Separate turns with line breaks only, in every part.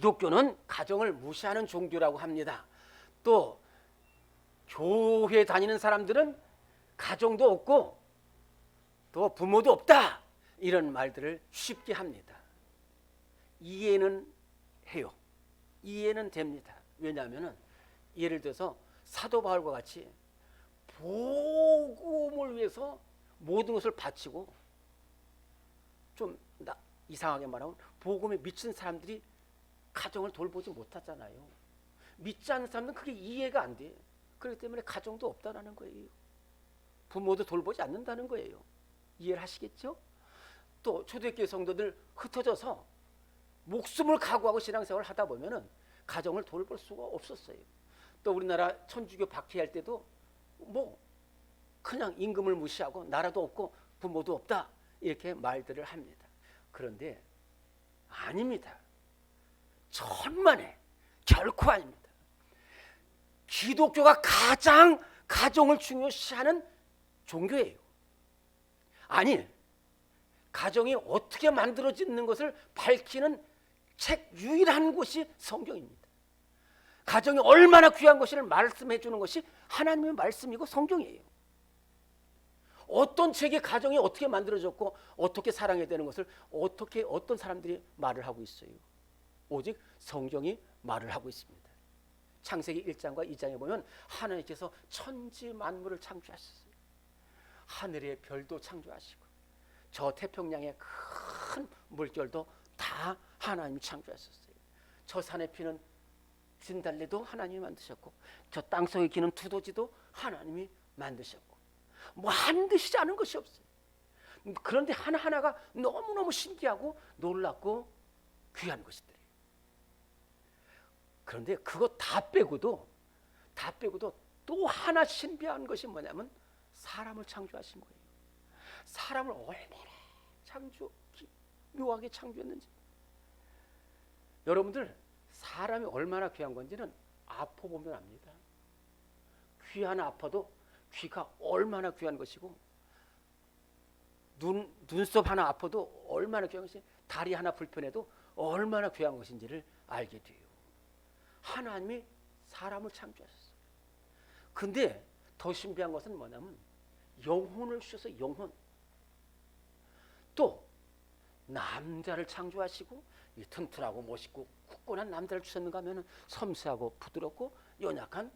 기독교는 가정을 무시하는 종교라고 합니다. 또 교회 다니는 사람들은 가정도 없고 또 부모도 없다, 이런 말들을 쉽게 합니다. 이해는 해요. 이해는 됩니다. 왜냐하면 예를 들어서 사도 바울과 같이 복음을 위해서 모든 것을 바치고, 좀 이상하게 말하면 복음에 미친 사람들이 가정을 돌보지 못하잖아요. 믿지 않는 사람들은 그게 이해가 안 돼. 그렇기 때문에 가정도 없다라는 거예요. 부모도 돌보지 않는다는 거예요. 이해를 하시겠죠? 또 초대교회 성도들 흩어져서 목숨을 각오하고 신앙생활을 하다 보면은 가정을 돌볼 수가 없었어요. 또 우리나라 천주교 박해할 때도 뭐 그냥 임금을 무시하고 나라도 없고 부모도 없다, 이렇게 말들을 합니다. 그런데 아닙니다. 천만에 결코 아닙니다. 기독교가 가장 가정을 중요시하는 종교예요. 아니, 가정이 어떻게 만들어지는 것을 밝히는 책 유일한 곳이 성경입니다. 가정이 얼마나 귀한 것을 말씀해 주는 것이 하나님의 말씀이고 성경이에요. 어떤 책에 가정이 어떻게 만들어졌고 어떻게 사랑해야 되는 것을 어떻게 어떤 사람들이 말을 하고 있어요? 오직 성경이 말을 하고 있습니다. 창세기 1장과 2장에 보면 하나님께서 천지 만물을 창조하셨어요. 하늘의 별도 창조하시고 저 태평양의 큰 물결도 다 하나님이 창조하셨어요. 저 산에 피는 진달래도 하나님이 만드셨고 저 땅속에 기는 두더지도 하나님이 만드셨고, 만드시지 않은 것이 없어요. 그런데 하나하나가 너무너무 신기하고 놀랍고 귀한 것이더래요. 그런데 그거 다 빼고도 또 하나 신비한 것이 뭐냐면 사람을 창조하신 거예요. 사람을 얼마나 묘하게 창조했는지. 여러분들, 사람이 얼마나 귀한 건지는 아파 보면 압니다. 귀 하나 아파도 귀가 얼마나 귀한 것이고, 눈썹 하나 아파도 얼마나 귀한 것이, 다리 하나 불편해도 얼마나 귀한 것인지를 알게 돼요. 하나님이 사람을 창조하셨어요. 근데 더 신비한 것은 뭐냐면 영혼을 주셔서 영혼. 또 남자를 창조하시고 튼튼하고 멋있고 굳건한 남자를 주셨는가 하면 섬세하고 부드럽고 연약한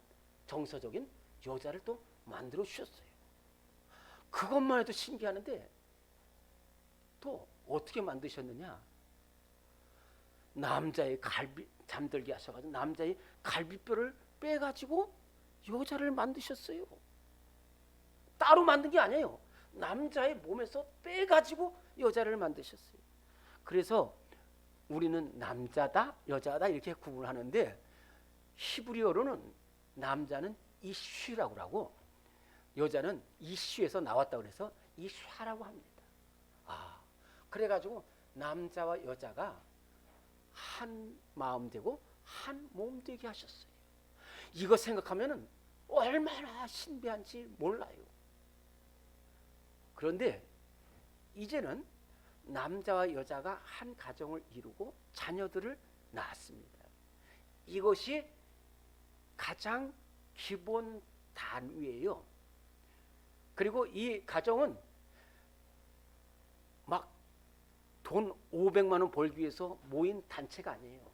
정서적인 여자를 또 만들어 주셨어요. 그것만 해도 신기하는데 또 어떻게 만드셨느냐? 남자의 갈비 잠들게 하셔가지고 남자의 갈비뼈를 빼가지고 여자를 만드셨어요. 따로 만든 게 아니에요. 남자의 몸에서 빼가지고 여자를 만드셨어요. 그래서 우리는 남자다 여자다 이렇게 구분하는데, 히브리어로는 남자는 이쉬라고 하고 여자는 이쉬에서 나왔다고 해서 이샤라고 합니다. 그래가지고 남자와 여자가 한 마음 되고 한 몸 되게 하셨어요. 이거 생각하면은 얼마나 신비한지 몰라요. 그런데 이제는 남자와 여자가 한 가정을 이루고 자녀들을 낳았습니다. 이것이 가장 기본 단위예요. 그리고 이 가정은 막 돈 500만 원 벌기 위해서 모인 단체가 아니에요.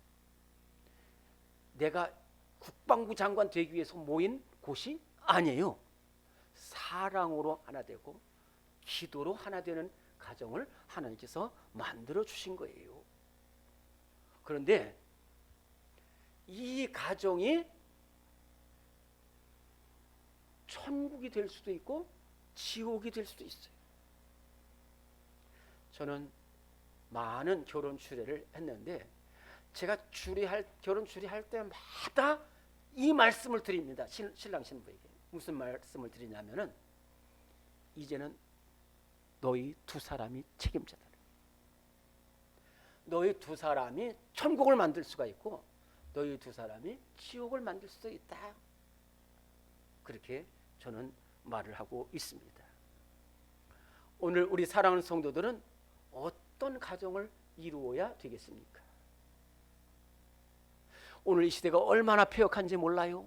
내가 국방부 장관 되기 위해서 모인 곳이 아니에요. 사랑으로 하나 되고 기도로 하나 되는 가정을 하나님께서 만들어 주신 거예요. 그런데 이 가정이 천국이 될 수도 있고 지옥이 될 수도 있어요. 저는 많은 결혼 추례를 했는데 제가 결혼 추례할 때마다 이 말씀을 드립니다. 신랑 신부에게. 무슨 말씀을 드리냐면은 이제는 너희 두 사람이 책임자다. 너희 두 사람이 천국을 만들 수가 있고 너희 두 사람이 지옥을 만들 수도 있다. 그렇게 저는 말을 하고 있습니다. 오늘 우리 사랑하는 성도들은 어떤 가정을 이루어야 되겠습니까? 오늘 이 시대가 얼마나 폐역한지 몰라요.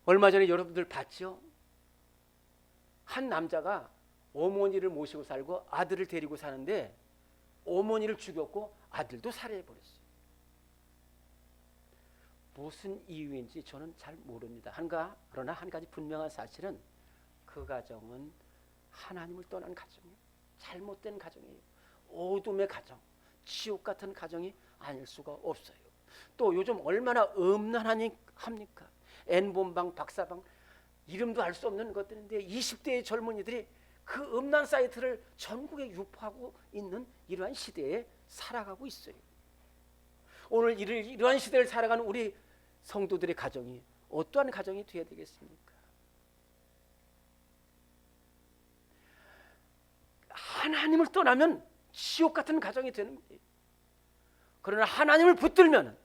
얼마 전에 여러분들 봤죠? 한 남자가 어머니를 모시고 살고 아들을 데리고 사는데 어머니를 죽였고 아들도 살해해버렸어요. 무슨 이유인지 저는 잘 모릅니다. 그러나 한 가지 분명한 사실은 그 가정은 하나님을 떠난 가정이에요. 잘못된 가정이에요. 어둠의 가정, 지옥 같은 가정이 아닐 수가 없어요. 또 요즘 얼마나 음란하니 합니까? N본방, 박사방, 이름도 알 수 없는 것들인데 20대의 젊은이들이 그 음란 사이트를 전국에 유포하고 있는 이러한 시대에 살아가고 있어요. 오늘 이러한 시대를 살아가는 우리 성도들의 가정이 어떠한 가정이 되어야 되겠습니까? 하나님을 떠나면 지옥 같은 가정이 되는 거예요. 그러나 하나님을 붙들면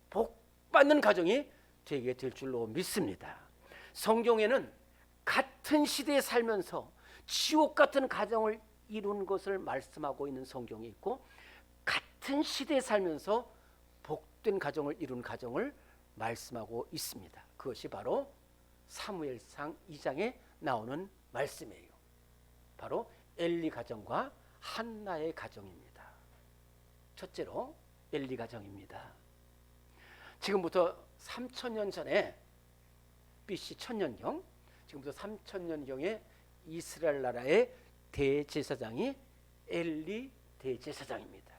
복 받는 가정이 되게 될 줄로 믿습니다. 성경에는 같은 시대에 살면서 지옥 같은 가정을 이룬 것을 말씀하고 있는 성경이 있고, 같은 시대에 살면서 복된 가정을 이룬 가정을 말씀하고 있습니다. 그것이 바로 사무엘상 2장에 나오는 말씀이에요. 바로 엘리 가정과 한나의 가정입니다. 첫째로 엘리 가정입니다. 지금부터 3000년 전에 BC 1000년경, 지금부터 3000년경에 이스라엘 나라의 대제사장이 엘리 대제사장입니다.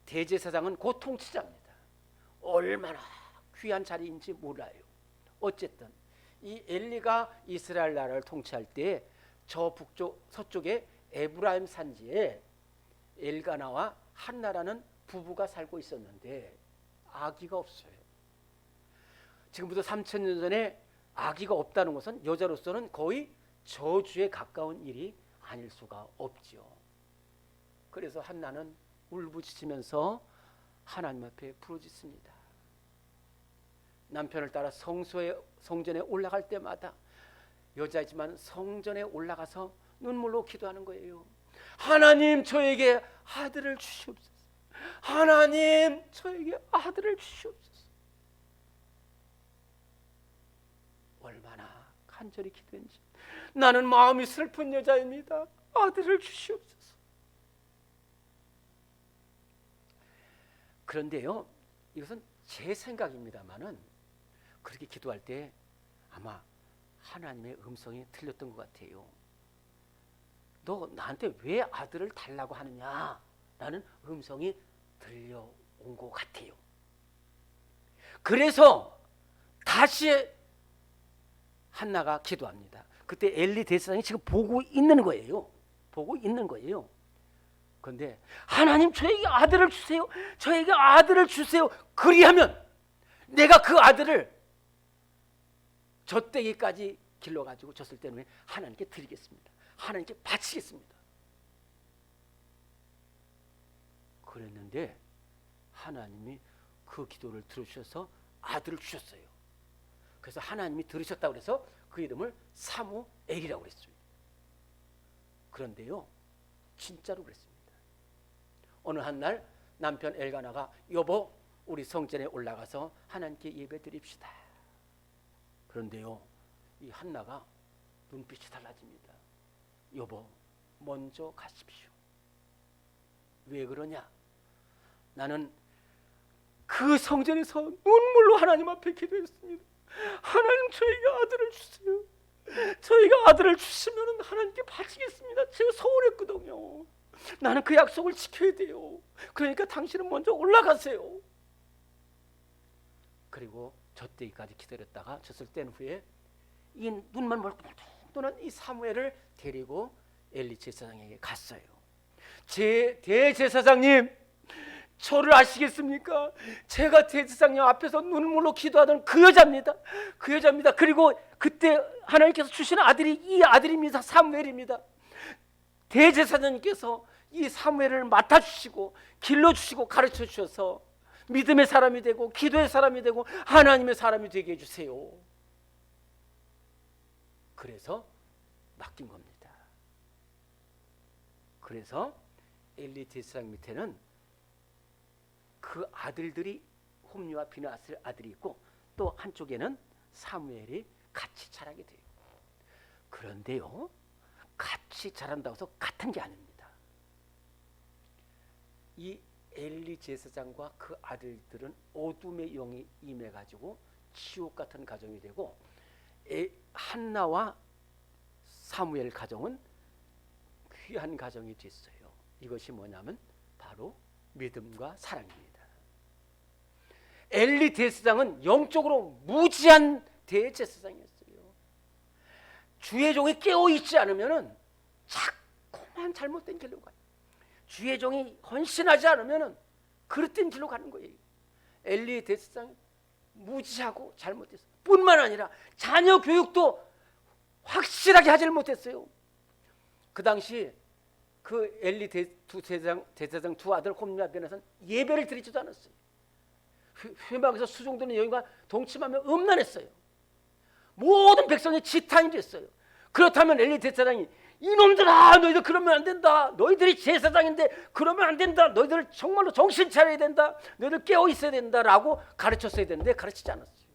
대제사장은 곧 통치자입니다. 얼마나 귀한 자리인지 몰라요. 어쨌든 이 엘리가 이스라엘 나라를 통치할 때 저 서쪽에 에브라임 산지에 엘가나와 한나라는 부부가 살고 있었는데 아기가 없어요. 지금부터 3000년 전에 아기가 없다는 것은 여자로서는 거의 저주에 가까운 일이 아닐 수가 없죠. 그래서 한나는 울부짖으면서 하나님 앞에 부르짖습니다. 남편을 따라 성전에 올라갈 때마다, 여자이지만 성전에 올라가서 눈물로 기도하는 거예요. 하나님, 저에게 아들을 주시옵소서. 하나님, 저에게 아들을 주시옵소서. 얼마나 간절히 기도했는지. 나는 마음이 슬픈 여자입니다. 아들을 주시옵소서. 그런데요, 이것은 제 생각입니다만은 그렇게 기도할 때 아마 하나님의 음성이 들렸던 것 같아요. 너 나한테 왜 아들을 달라고 하느냐? 라는 음성이 들려온 것 같아요. 그래서 다시 한나가 기도합니다. 그때 엘리 대제사장이 지금 보고 있는 거예요. 보고 있는 거예요. 그런데 하나님, 저에게 아들을 주세요. 저에게 아들을 주세요. 그리하면 내가 그 아들을 젖대기까지 길러가지고 줬을 때는 하나님께 드리겠습니다. 하나님께 바치겠습니다. 그랬는데 하나님이 그 기도를 들으셔서 아들을 주셨어요. 그래서 하나님이 들으셨다고 해서 그 이름을 사무엘이라고 그랬어요. 그런데요, 진짜로 그랬습니다. 어느 한 날 남편 엘가나가, 여보, 우리 성전에 올라가서 하나님께 예배 드립시다. 그런데요, 이 한나가 눈빛이 달라집니다. 여보, 먼저 가십시오. 왜 그러냐? 나는 그 성전에서 눈물로 하나님 앞에 기도했습니다. 하나님, 저에게 아들을 주세요. 저희가 아들을 주시면 하나님께 바치겠습니다. 제가 서운했거든요. 나는 그 약속을 지켜야 돼요. 그러니까 당신은 먼저 올라가세요. 그리고 젖대기까지 기다렸다가 젖을 뗀 후에 이 눈만 멀고 또는 이 사무엘을 데리고 엘리 제사장에게 갔어요. 제 대제사장님, 저를 아시겠습니까? 제가 대제사장님 앞에서 눈물로 기도하던 그 여자입니다. 그 여자입니다. 그리고 그때 하나님께서 주신 아들이 이 아들입니다. 사무엘입니다. 대제사장님께서 이 사무엘을 맡아주시고 길러주시고 가르쳐주셔서 믿음의 사람이 되고 기도의 사람이 되고 하나님의 사람이 되게 해주세요. 그래서 맡긴 겁니다. 그래서 엘리 제사장 밑에는 그 아들들이 홈리와 비느하스의 아들이 있고 또 한쪽에는 사무엘이 같이 자라게 돼요. 그런데요, 같이 자란다고 해서 같은 게 아닙니다. 이 엘리 제사장과 그 아들들은 어둠의 영이 임해가지고 지옥 같은 가정이 되고, 한나와 사무엘 가정은 귀한 가정이 됐어요. 이것이 뭐냐면 바로 믿음과 사랑입니다. 엘리 대제사장은 영적으로 무지한 대제사장이었어요. 주의 종이 깨어있지 않으면 자꾸만 잘못된 길로 가요. 주의 종이 헌신하지 않으면 그릇된 길로 가는 거예요. 엘리 대제사장이 무지하고 잘못했어요. 뿐만 아니라 자녀 교육도 확실하게 하지 못했어요. 그 당시 그 엘리 대제사장 두 아들 홈리와 비느하스는 예배를 드리지도 않았어요. 회막에서 수종드는 여인과 동침하며 음란했어요. 모든 백성이 지탄이 됐어요. 그렇다면 엘리 대제사장이 이놈들아, 너희들 그러면 안 된다. 너희들이 제사장인데 그러면 안 된다. 너희들 정말로 정신 차려야 된다. 너희들 깨어 있어야 된다라고 가르쳤어야 되는데 가르치지 않았어요.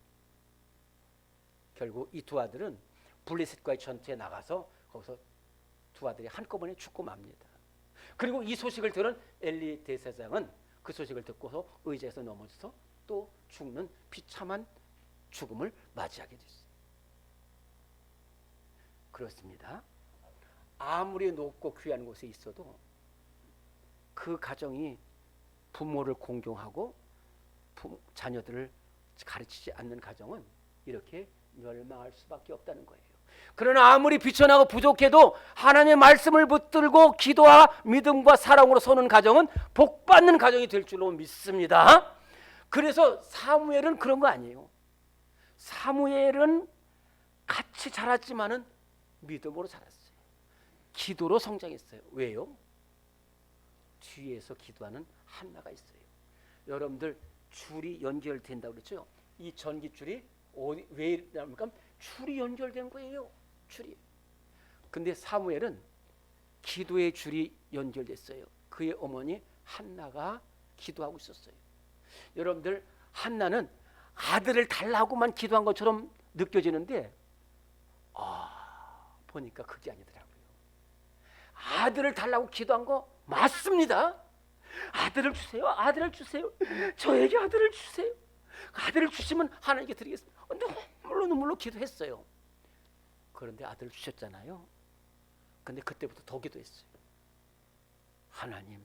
결국 이 두 아들은 블레셋과의 전투에 나가서 거기서 두 아들이 한꺼번에 죽고 맙니다. 그리고 이 소식을 들은 엘리 대제사장은 그 소식을 듣고서 의자에서 넘어져서 또 죽는 비참한 죽음을 맞이하게 됐어요. 그렇습니다. 아무리 높고 귀한 곳에 있어도 그 가정이 부모를 공경하고 자녀들을 가르치지 않는 가정은 이렇게 멸망할 수밖에 없다는 거예요. 그러나 아무리 비천하고 부족해도 하나님의 말씀을 붙들고 기도와 믿음과 사랑으로 서는 가정은 복받는 가정이 될 줄로 믿습니다. 그래서 사무엘은 그런 거 아니에요. 사무엘은 같이 자랐지만은 믿음으로 자랐어요. 기도로 성장했어요. 왜요? 뒤에서 기도하는 한나가 있어요. 여러분들 줄이 연결된다고 그랬죠? 이 전기줄이 왜 이러니까 줄이 연결된 거예요. 줄이. 근데 사무엘은 기도의 줄이 연결됐어요. 그의 어머니 한나가 기도하고 있었어요. 여러분들, 한나는 아들을 달라고만 기도한 것처럼 느껴지는데 보니까 그게 아니더라고요. 아들을 달라고 기도한 거 맞습니다. 아들을 주세요. 아들을 주세요. 저에게 아들을 주세요. 아들을 주시면 하나님께 드리겠습니다. 눈물로 기도했어요. 그런데 아들을 주셨잖아요. 근데 그때부터 더 기도했어요. 하나님,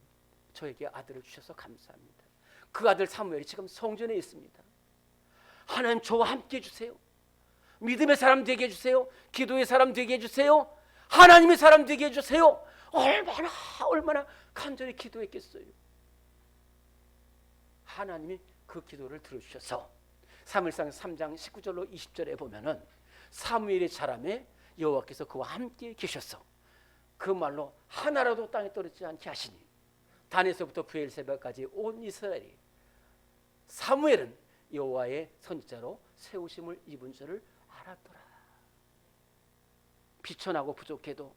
저에게 아들을 주셔서 감사합니다. 그 아들 사무엘이 지금 성전에 있습니다. 하나님, 저와 함께 해주세요. 믿음의 사람 되게 해주세요. 기도의 사람 되게 해주세요. 하나님의 사람 되게 해주세요. 얼마나 간절히 기도했겠어요. 하나님이 그 기도를 들어주셔서 사무엘상 3장 19절로 20절에 보면은 사무엘의 자람에 여호와께서 그와 함께 계셔서 그 말로 하나라도 땅에 떨어지지 않게 하시니 단에서부터 브엘세바까지 온 이스라엘이 사무엘은 여호와의 선지자로 세우심을 입은 줄을 알았더라. 비천하고 부족해도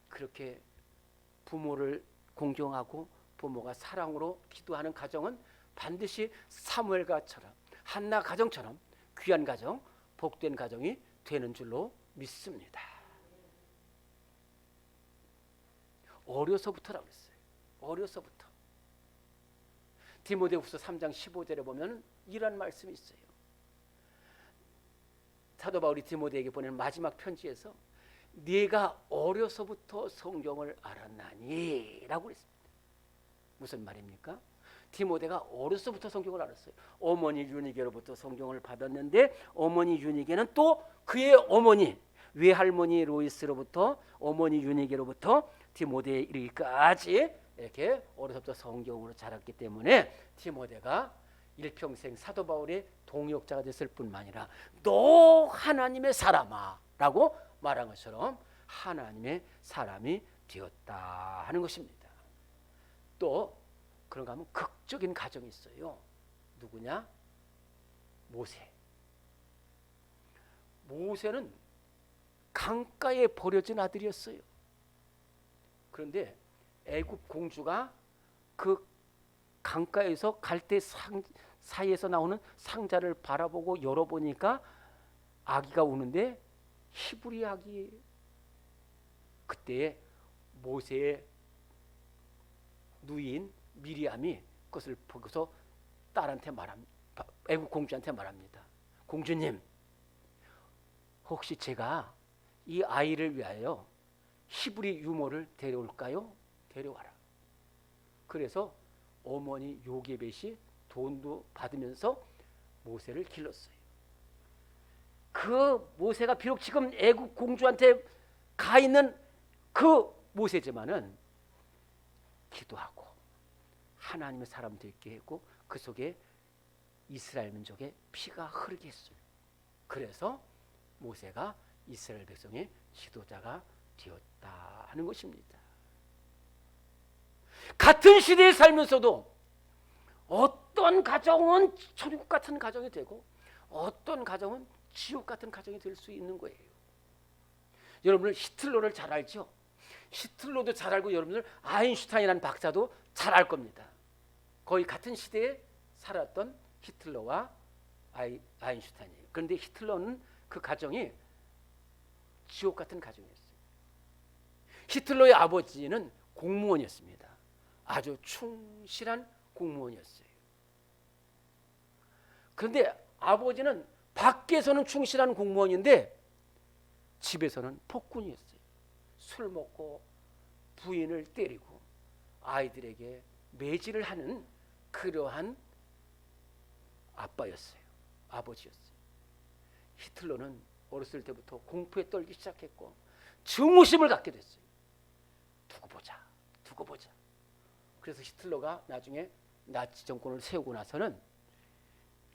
그렇게 부모를 공경하고 부모가 사랑으로 기도하는 가정은 반드시 사무엘가처럼 한나 가정처럼 귀한 가정, 복된 가정이 되는 줄로 믿습니다. 어려서부터라고 했어요. 어려서부터. 디모데후서 3장 15절에 보면 이런 말씀이 있어요. 사도 바울이 디모데에게 보낸 마지막 편지에서 네가 어려서부터 성경을 알았나니 라고 했습니다. 무슨 말입니까? 디모데가 어려서부터 성경을 알았어요. 어머니 유니게로부터 성경을 받았는데 어머니 유니게는 또 그의 어머니 외할머니 로이스로부터 어머니 유니게로부터 디모데에 이르기까지 이렇게 어려서부터 성경으로 자랐기 때문에 디모데가 일평생 사도 바울의 동역자가 됐을 뿐만 아니라 너 하나님의 사람아 라고 말한 것처럼 하나님의 사람이 되었다 하는 것입니다. 또 그런가 하면 극적인 가정이 있어요. 누구냐? 모세. 모세는 강가에 버려진 아들이었어요. 그런데 애굽 공주가 그 강가에서 갈대 사이에서 나오는 상자를 바라보고 열어보니까 아기가 우는데 히브리 아기예요. 그때 모세의 누이인 미리암이 그것을 보고서 딸한테 말합니다. 애국 공주한테 말합니다. 공주님, 혹시 제가 이 아이를 위하여 히브리 유모를 데려올까요? 데려와라. 그래서 어머니 요게벳이 돈도 받으면서 모세를 길렀어요. 그 모세가 비록 지금 애국 공주한테 가 있는 그 모세지만은 기도하고 하나님의 사람 되게 했고 그 속에 이스라엘 민족의 피가 흐르게 했어요. 그래서 모세가 이스라엘 백성의 지도자가 되었다 하는 것입니다. 같은 시대에 살면서도 어떤 가정은 천국 같은 가정이 되고 어떤 가정은 지옥 같은 가정이 될 수 있는 거예요. 여러분들 히틀러를 잘 알죠? 히틀러도 잘 알고 여러분들 아인슈타인이라는 박사도 잘 알 겁니다. 거의 같은 시대에 살았던 히틀러와 아인슈타인이에요. 그런데 히틀러는 그 가정이 지옥 같은 가정이었어요. 히틀러의 아버지는 공무원이었습니다. 아주 충실한 공무원이었어요. 그런데 아버지는 밖에서는 충실한 공무원인데 집에서는 폭군이었어요. 술 먹고 부인을 때리고 아이들에게 매질을 하는 그러한 아빠였어요. 아버지였어요. 히틀러는 어렸을 때부터 공포에 떨기 시작했고 증오심을 갖게 됐어요. 두고 보자. 그래서 히틀러가 나중에 나치 정권을 세우고 나서는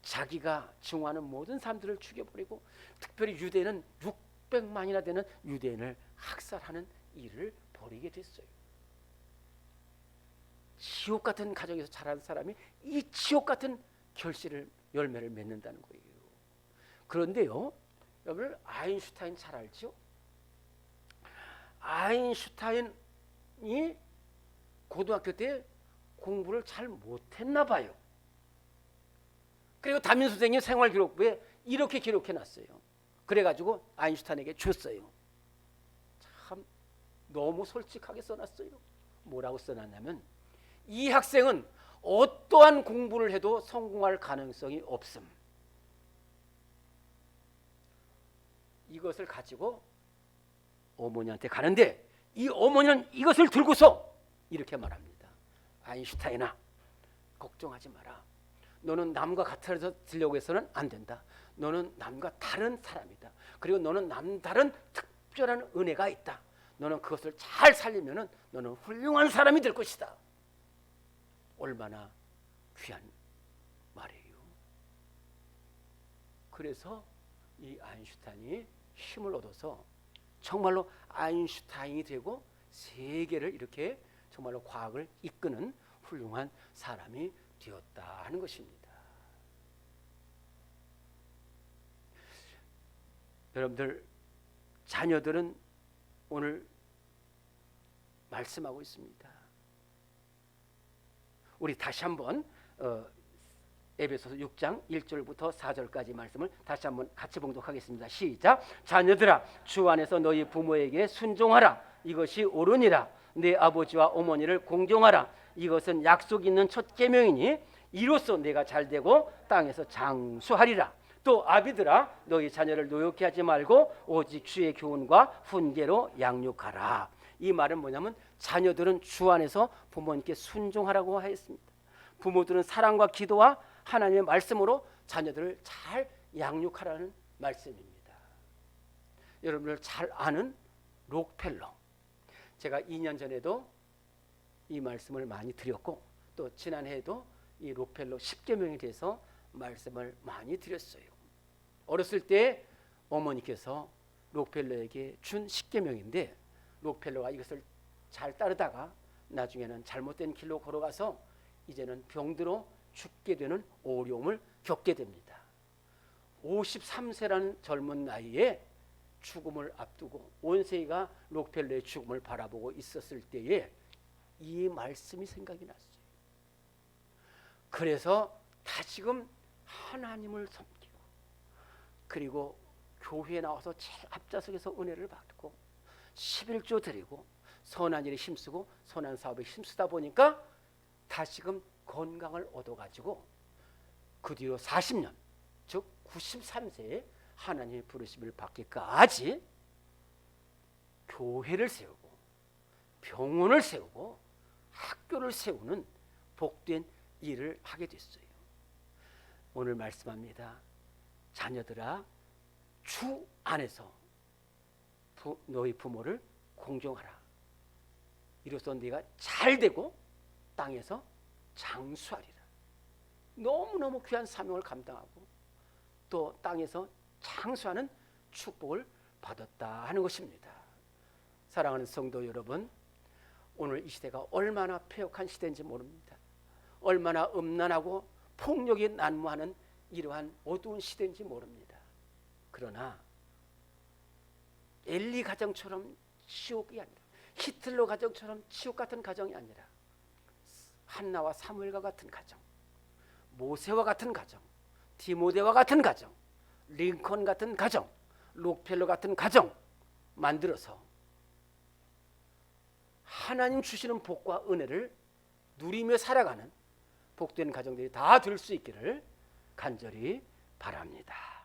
자기가 증오하는 모든 사람들을 죽여버리고 특별히 유대인은 600만이나 되는 유대인을 학살하는 일을 벌이게 됐어요. 지옥 같은 가정에서 자란 사람이 이 지옥 같은 열매를 맺는다는 거예요. 그런데요, 여러분 아인슈타인 잘 알죠? 아인슈타인이 고등학교 때 공부를 잘 못했나 봐요. 그리고 담임 선생님 생활기록부에 이렇게 기록해놨어요. 그래가지고 아인슈타인에게 줬어요. 참 너무 솔직하게 써놨어요. 뭐라고 써놨냐면 이 학생은 어떠한 공부를 해도 성공할 가능성이 없음. 이것을 가지고 어머니한테 가는데 이 어머니는 이것을 들고서 이렇게 말합니다. 아인슈타인아, 걱정하지 마라. 너는 남과 같아지려고 해서는 안 된다. 너는 남과 다른 사람이다. 그리고 너는 남다른 특별한 은혜가 있다. 너는 그것을 잘 살리면은 너는 훌륭한 사람이 될 것이다. 얼마나 귀한 말이에요. 그래서 이 아인슈타인이 힘을 얻어서 정말로 아인슈타인이 되고 세계를 이렇게 정말로 과학을 이끄는 훌륭한 사람이 되었다 하는 것입니다. 여러분들 자녀들은 오늘 말씀하고 있습니다. 우리 다시 한번 에베소서 6장 1절부터 4절까지 말씀을 다시 한번 같이 봉독하겠습니다. 시작. 자녀들아 주 안에서 너희 부모에게 순종하라. 이것이 옳으니라. 내 아버지와 어머니를 공경하라. 이것은 약속 있는 첫 계명이니 이로써 내가 잘되고 땅에서 장수하리라. 또 아비들아 너희 자녀를 노엽게 하지 말고 오직 주의 교훈과 훈계로 양육하라. 이 말은 뭐냐면 자녀들은 주 안에서 부모님께 순종하라고 하였습니다. 부모들은 사랑과 기도와 하나님의 말씀으로 자녀들을 잘 양육하라는 말씀입니다. 여러분들 잘 아는 록펠러, 제가 2년 전에도 이 말씀을 많이 드렸고 또 지난해에도 이 록펠러 10계명에 대해서 말씀을 많이 드렸어요. 어렸을 때 어머니께서 록펠러에게 준 10계명인데 록펠러가 이것을 잘 따르다가 나중에는 잘못된 길로 걸어가서 이제는 병들어 죽게 되는 어려움을 겪게 됩니다. 53세라는 젊은 나이에 죽음을 앞두고 온 세계가 록펠러의 죽음을 바라보고 있었을 때에 이 말씀이 생각이 났어요. 그래서 다시금 하나님을 섬기고, 그리고 교회에 나와서 제일 앞좌석에서 은혜를 받고 11조 드리고 선한 일에 힘쓰고 선한 사업에 힘쓰다 보니까 다시금 건강을 얻어가지고 그 뒤로 40년, 즉 93세에 하나님의 부르심을 받기까지 교회를 세우고 병원을 세우고 학교를 세우는 복된 일을 하게 됐어요. 오늘 말씀합니다. 자녀들아, 주 안에서 너희 부모를 공경하라. 이로써 네가 잘되고 땅에서 장수하리라. 너무너무 귀한 사명을 감당하고 또 땅에서 장수하는 축복을 받았다 하는 것입니다. 사랑하는 성도 여러분, 오늘 이 시대가 얼마나 폐역한 시대인지 모릅니다. 얼마나 음란하고 폭력이 난무하는 이러한 어두운 시대인지 모릅니다. 그러나 엘리 가정처럼 지옥이 아니라, 히틀러 가정처럼 지옥 같은 가정이 아니라 한나와 사무엘과 같은 가정, 모세와 같은 가정, 디모데와 같은 가정, 링컨 같은 가정, 록펠러 같은 가정 만들어서 하나님 주시는 복과 은혜를 누리며 살아가는 복된 가정들이 다 될 수 있기를 간절히 바랍니다.